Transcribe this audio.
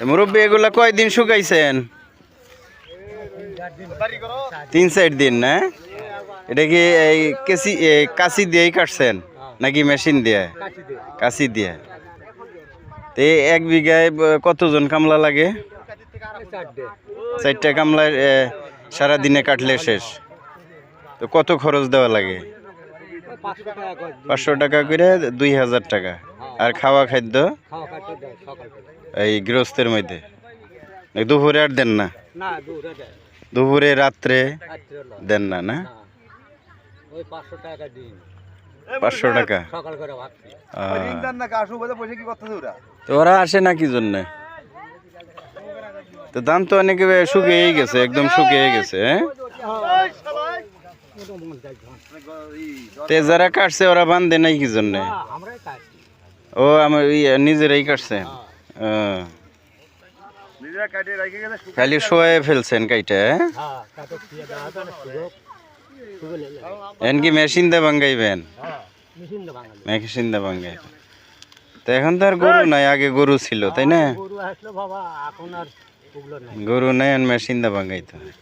মুরব্বী এগুলা কয়দিন শুকাইছেন? 3-4 দিন না? এটা কি এই কাশি দিয়েই কাটছেন নাকি মেশিন দিয়ে? কাশি দিয়ে। তো এক বিঘায় কতজন কামলা লাগে? 4টা কামলায় সারাদিনে কাটলে শেষ। তো কত খরচ দেওয়া লাগে? 500 টাকা করে 2000 টাকা। আর খাওয়া খাদ্য এই গৃহস্থের মধ্যে দুপুরে আর দেন না? দুপুরে রাত্রে দেন না? না 500 টাকা। তো ওরা আসে না কি জন্য? তো দাম তো অনেক শুকিয়ে গেছে, একদম শুকিয়ে গেছে। যারা কাটছে ওরা বান্ধে নাই কি জন্য? ও আমার নিজেরাই কাটছে। খালি শোয়ে ফেলছেন কাইটা? এনকি মেশিন দিয়ে ভাঙ্গাইবেন? মেশিন দিয়ে ভাঙ্গাইবেন। তো এখন তো আর গরু নাই, আগে গরু ছিল তাই না? গরু নাই, মেশিন দিয়ে ভাঙ্গাইতে হয়।